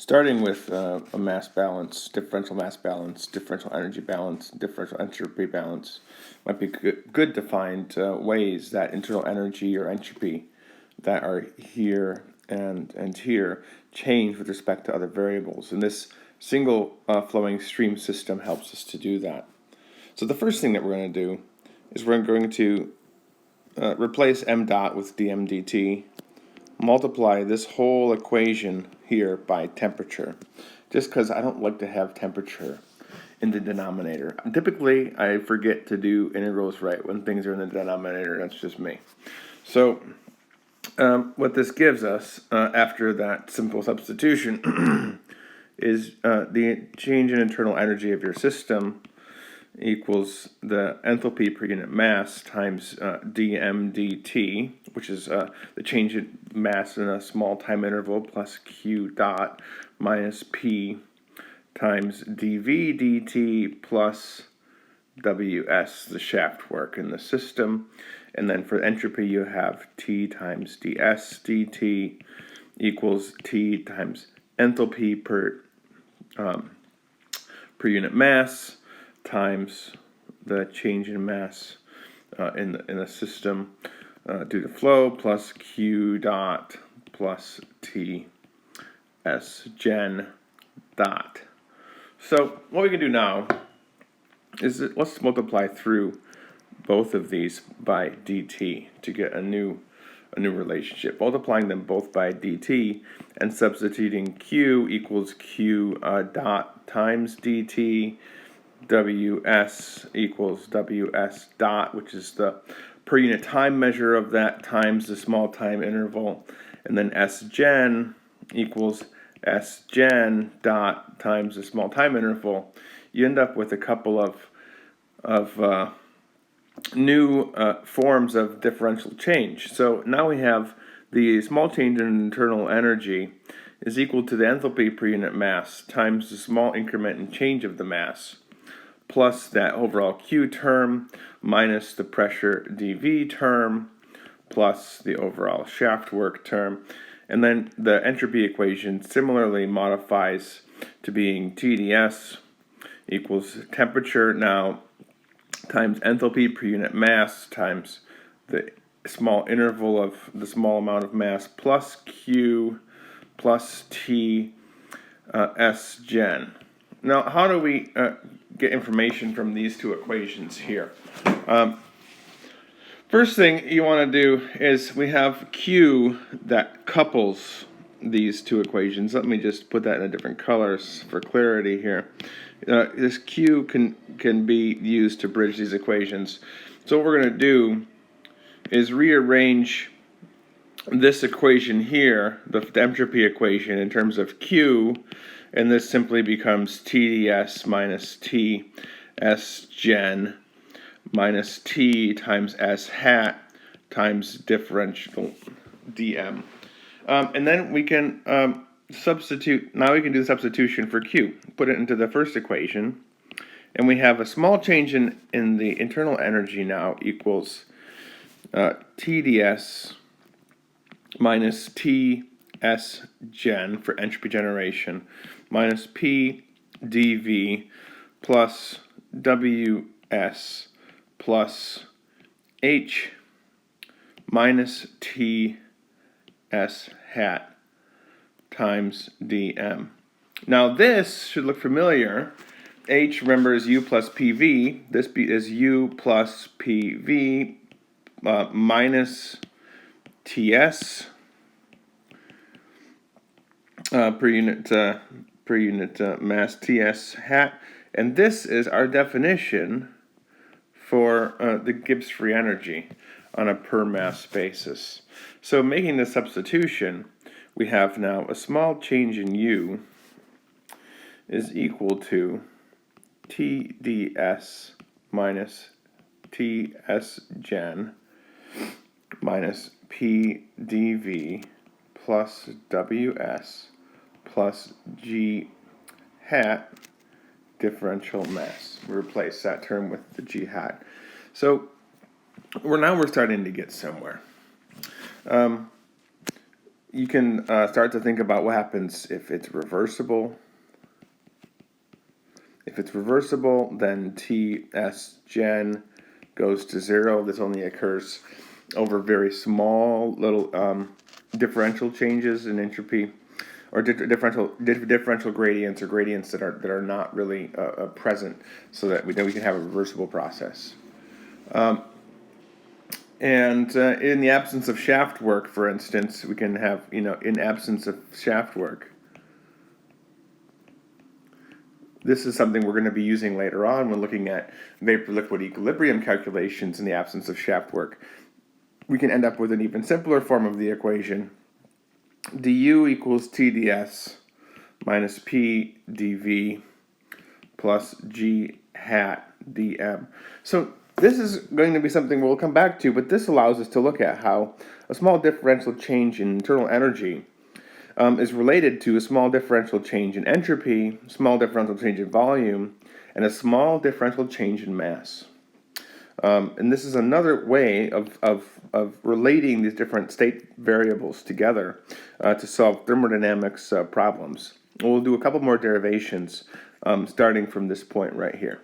Starting with a mass balance, differential mass balance, differential energy balance, differential entropy balance, might be good to find ways that internal energy or entropy that are here and here change with respect to other variables. And this single flowing stream system helps us to do that. So the first thing that we're going to do is we're going to replace m dot with dm dt, multiply this whole equation here by temperature, just because I don't like to have temperature in the denominator. Typically, I forget to do integrals right when things are in the denominator. That's just me. So what this gives us after that simple substitution is the change in internal energy of your system equals the enthalpy per unit mass times dm dt, which is the change in mass in a small time interval, plus q dot minus p times dv dt plus ws, the shaft work in the system. And then for entropy, you have T times ds dt equals T times enthalpy per unit mass times the change in mass in the system due to flow, plus Q dot plus T S gen dot. So what we can do now is that let's multiply through both of these by dt to get a new relationship. Multiplying them both by dt and substituting q equals q dot times dt, ws equals ws dot, which is the per unit time measure of that, times the small time interval, and then s gen equals s gen dot times the small time interval. You end up with a couple of new forms of differential change. So now we have the small change in internal energy is equal to the enthalpy per unit mass times the small increment in change of the mass, plus that overall Q term minus the pressure dV term plus the overall shaft work term. And then the entropy equation similarly modifies to being TdS equals temperature now times enthalpy per unit mass times the small interval of the small amount of mass plus Q plus T S gen. Now, how do we get information from these two equations here? First thing you want to do is we have Q that couples these two equations. Let me just put that in a different colors for clarity here. This Q can be used to bridge these equations. So what we're going to do is rearrange this equation here, the entropy equation, in terms of Q, and this simply becomes TdS minus TS gen minus T times S hat times differential dm. And then we can substitute. Now we can do the substitution for Q. Put it into the first equation, and we have a small change in the internal energy now equals TdS minus TS gen for entropy generation minus P dV plus WS plus H minus TS hat times dm. Now this should look familiar. H, remember, is U plus PV. This is U plus PV minus TS per unit mass TS hat, and this is our definition for the Gibbs free energy on a per mass basis. So making the substitution, we have now a small change in U is equal to TdS minus TS gen minus PdV plus WS plus G hat differential mass. We replace that term with the G hat. So we're starting to get somewhere. you can start to think about what happens if it's reversible. If it's reversible, then Ts gen goes to 0. This only occurs over very small little differential changes in entropy, or differential gradients, or gradients that are not really present, so that we can have a reversible process. And in the absence of shaft work, for instance, we can have, in absence of shaft work, this is something we're going to be using later on when looking at vapor-liquid equilibrium calculations in the absence of shaft work. We can end up with an even simpler form of the equation. du equals TdS minus P dV plus G hat dm. So this is going to be something we'll come back to, but this allows us to look at how a small differential change in internal energy is related to a small differential change in entropy, small differential change in volume, and a small differential change in mass. And this is another way of relating these different state variables together to solve thermodynamics problems. We'll do a couple more derivations starting from this point right here.